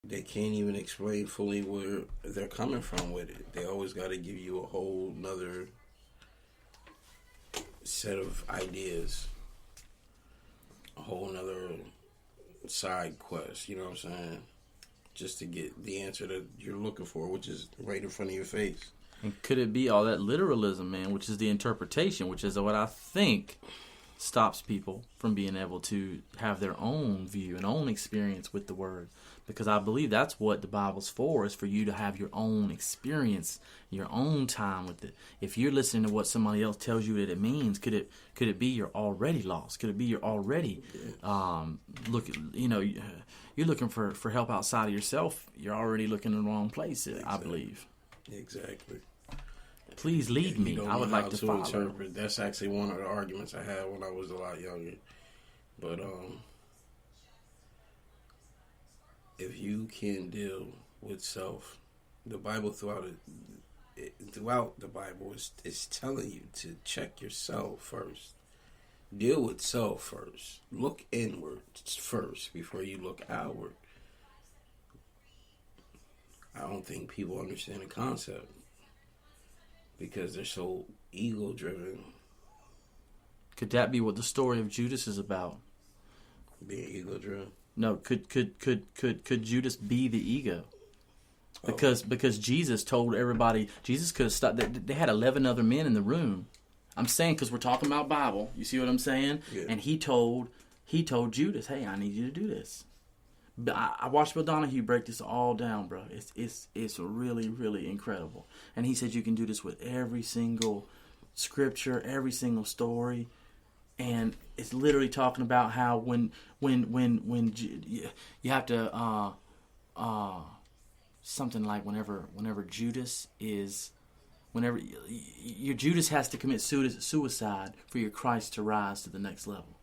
they can't even explain fully where they're coming from with it. They always got to give you a whole nother set of ideas, a whole nother side quest, you know what I'm saying? Just to get the answer that you're looking for, which is right in front of your face. And could it be all that literalism, man, which is the interpretation, which is what I think stops people from being able to have their own view and own experience with the word? Because I believe that's what the Bible's for, is for you to have your own experience, your own time with it. If you're listening to what somebody else tells you that it means, could it be you're already lost? Could it be you're already you're looking for help outside of yourself? You're already looking in the wrong place. Exactly. I believe. Exactly. Please lead me. I would like to follow. Interpret. That's actually one of the arguments I had when I was a lot younger. But if you can't deal with self, the Bible throughout the Bible is telling you to check yourself first. Deal with self first. Look inward first before you look outward. I don't think people understand the concept because they're so ego driven. Could that be what the story of Judas is about? Being ego driven? No, could Judas be the ego? Because Jesus told everybody, Jesus could have stopped. They had 11 other men in the room. I'm saying, because we're talking about Bible. You see what I'm saying? Yeah. And he told Judas, hey, I need you to do this. I watched Bill Donahue break this all down, bro. It's really, really incredible. And he said you can do this with every single scripture, every single story. And it's literally talking about how when you have to something like whenever Judas has to commit suicide for your Christ to rise to the next level,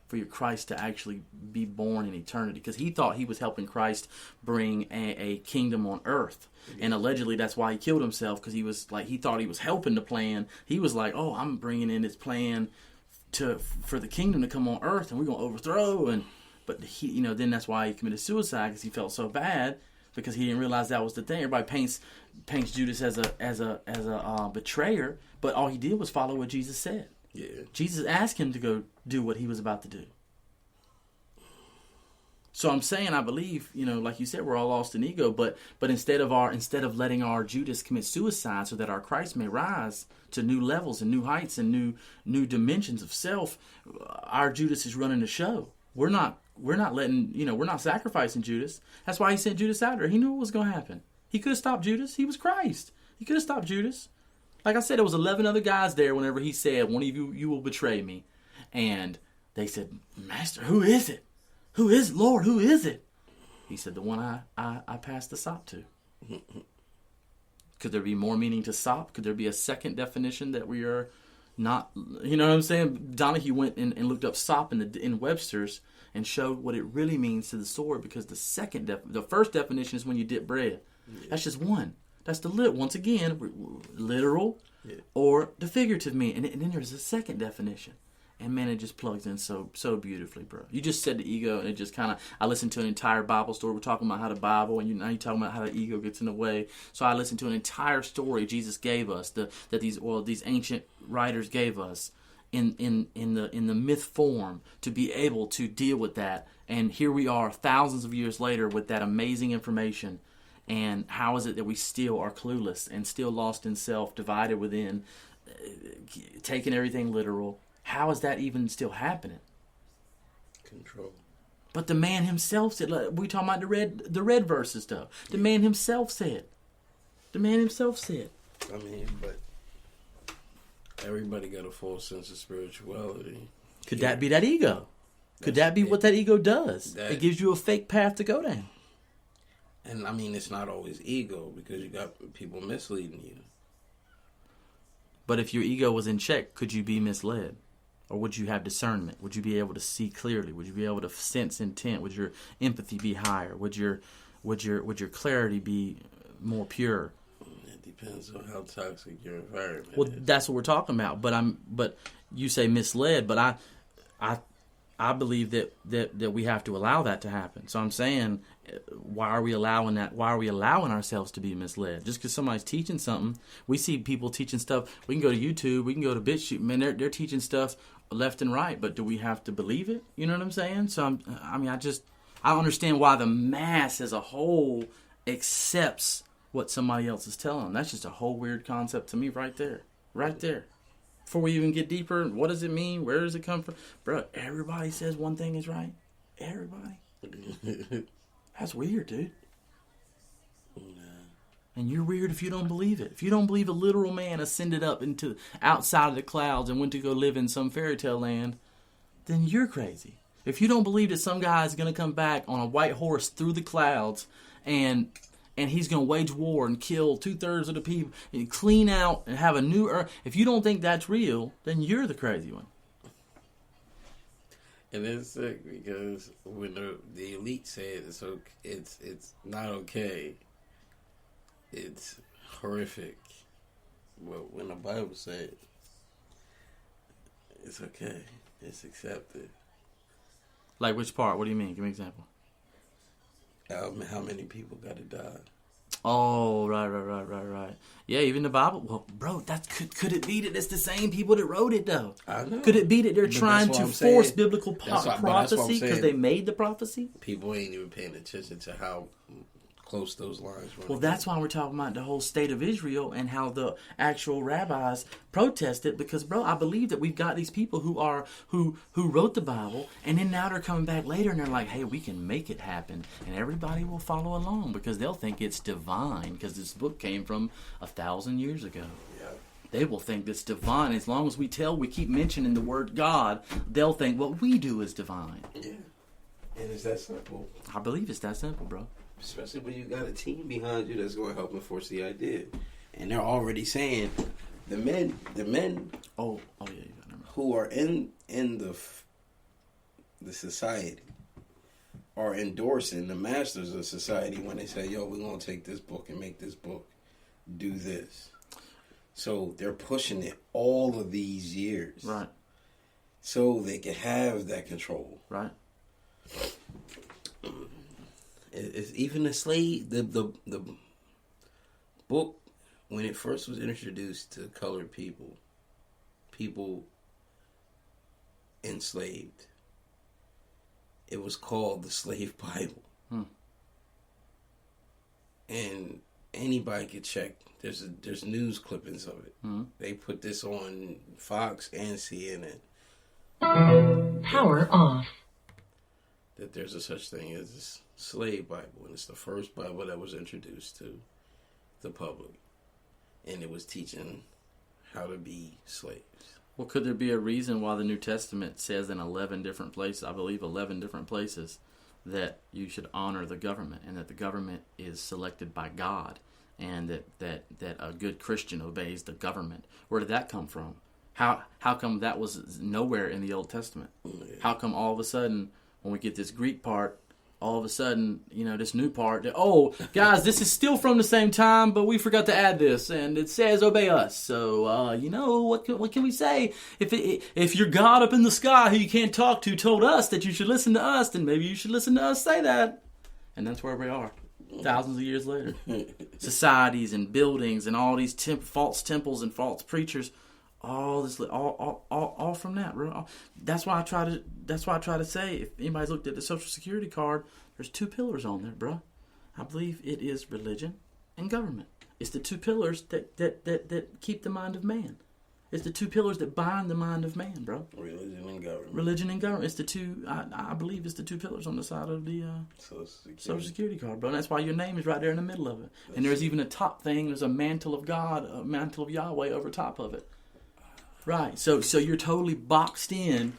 for your Christ to actually be born in eternity, because he thought he was helping Christ bring a kingdom on earth. And allegedly that's why he killed himself, because he thought he was helping the plan. He was like, oh, I'm bringing in this plan for the kingdom to come on earth, and we're going to overthrow. But he, then that's why he committed suicide, because he felt so bad, because he didn't realize that was the thing. Everybody paints Judas as a betrayer, but all he did was follow what Jesus said. Yeah. Jesus asked him to go do what he was about to do. So I'm saying, I believe, like you said, we're all lost in ego, but instead of letting our Judas commit suicide so that our Christ may rise to new levels and new heights and new dimensions of self, our Judas is running the show. We're not letting, we're not sacrificing Judas. That's why he sent Judas out there. He knew what was going to happen. He could have stopped Judas. He was Christ. He could have stopped Judas. Like I said, there was 11 other guys there whenever he said, one of you will betray me. And they said, Master, who is it? Who is it, Lord? Who is it? He said, the one I passed the sop to. Could there be more meaning to sop? Could there be a second definition that we are not, you know what I'm saying? Donahue went and looked up sop in Webster's and showed what it really means to the sword, because the first definition is when you dip bread. Yeah. That's just one. That's once again, literal or the figurative meaning. And then there's a second definition. And man, it just plugs in so beautifully, bro. You just said the ego, and it just kind of, I listened to an entire Bible story. We're talking about how the Bible, and now you're talking about how the ego gets in the way. So I listened to an entire story Jesus gave us, that these ancient writers gave us in the myth form, to be able to deal with that. And here we are thousands of years later with that amazing information. And how is it that we still are clueless and still lost in self, divided within, taking everything literal? How is that even still happening? Control. But the man himself said, we talking about the red verses though. The man himself said. I mean, but everybody got a full sense of spirituality. Could that be that ego? Could that be what that ego does? It gives you a fake path to go down. And I mean, it's not always ego, because you got people misleading you. But if your ego was in check, could you be misled? Or would you have discernment? Would you be able to see clearly? Would you be able to sense intent? Would your empathy be higher? Would your clarity be more pure? It depends on how toxic your environment well, is. That's what we're talking about. But you say misled, but I I believe that we have to allow that to happen. So I'm saying, why are we allowing that? Why are we allowing ourselves to be misled? Just because somebody's teaching something, we see people teaching stuff. We can go to YouTube, we can go to BitChute, man. They're teaching stuff left and right, but do we have to believe it? You know what I'm saying? So I don't understand why the mass as a whole accepts what somebody else is telling them. That's just a whole weird concept to me, right there. Before we even get deeper, what does it mean? Where does it come from? Bro, everybody says one thing is right. Everybody. That's weird, dude. And you're weird if you don't believe it. If you don't believe a literal man ascended up into outside of the clouds and went to go live in some fairy tale land, then you're crazy. If you don't believe that some guy is going to come back on a white horse through the clouds and he's going to wage war and kill 2/3 of the people and clean out and have a new earth. If you don't think that's real, then you're the crazy one. And it's sick because when the elite say it's not okay, it's horrific. But when the Bible says it's okay, it's accepted. Like which part? What do you mean? Give me an example. How many people got to die? Oh, right. Yeah, even the Bible. Well, bro, could it be that it's the same people that wrote it, though? I know. Could it be that they're trying to force biblical prophecy because they made the prophecy? People ain't even paying attention to how close those lines were. Well, that's why we're talking about the whole state of Israel and how the actual rabbis protested. Because, bro, I believe that we've got these people who wrote the Bible, and then now they're coming back later and they're like, hey, we can make it happen, and everybody will follow along because they'll think it's divine because this book came from 1,000 years ago. Yeah. They will think it's divine. As long as we keep mentioning the word God, they'll think what we do is divine. Yeah. And it's that simple. I believe it's that simple, bro. Especially when you got a team behind you that's going to help enforce the idea. And they're already saying the men Oh yeah, you got it. Who are in the society are endorsing the masters of society when they say, yo, we're going to take this book and make this book do this. So they're pushing it all of these years. Right. So they can have that control. Right. It's even the slave, the book, when it first was introduced to colored people enslaved, it was called the Slave Bible. And anybody could check. There's news clippings of it. They put this on Fox and CNN. Power off. That there's a such thing as this Slave Bible, and it's the first Bible that was introduced to the public, and it was teaching how to be slaves. Well, could there be a reason why the New Testament says in 11 different places, I believe 11 different places, that you should honor the government, and that the government is selected by God, and that a good Christian obeys the government? Where did that come from? How come that was nowhere in the Old Testament? Yeah. How come all of a sudden, when we get this Greek part, all of a sudden, this new part, oh, guys, this is still from the same time, but we forgot to add this, and it says obey us. So, what can we say? If your God up in the sky who you can't talk to told us that you should listen to us, then maybe you should listen to us say that. And that's where we are, thousands of years later. Societies and buildings and all these false temples and false preachers. All from that, bro. That's why I try to say, if anybody's looked at the Social Security card, there's 2 pillars on there, bro. I believe it is religion and government. It's the 2 pillars that keep the mind of man. It's the 2 pillars that bind the mind of man, bro. Religion and government. Religion and government. It's the 2. I believe it's the 2 pillars on the side of the Social Security card, bro. And that's why your name is right there in the middle of it. And there's even a top thing. There's a mantle of God, a mantle of Yahweh over top of it. Right, so you're totally boxed in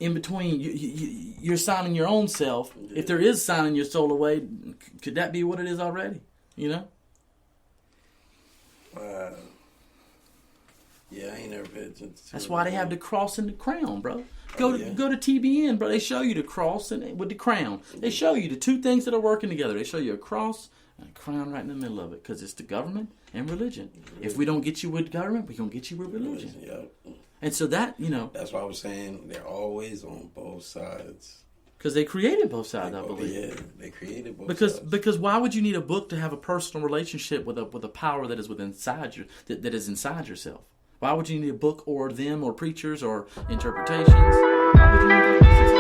between. You're signing your own self. If there is signing your soul away, could that be what it is already? Yeah, I ain't never paid attention to That's why they have the cross and the crown, bro. Go to TBN, bro. They show you the cross and with the crown. They show you the 2 things that are working together. They show you a cross and a crown right in the middle of it, because it's the government and religion. If we don't get you with government, we're going to get you with religion. Yeah. And so that, That's why I was saying they're always on both sides. because they created both sides, I believe. Yeah, they created both sides. Because why would you need a book to have a personal relationship with a power that is that is inside yourself? Why would you need a book or them or preachers or interpretations? Why would you need that?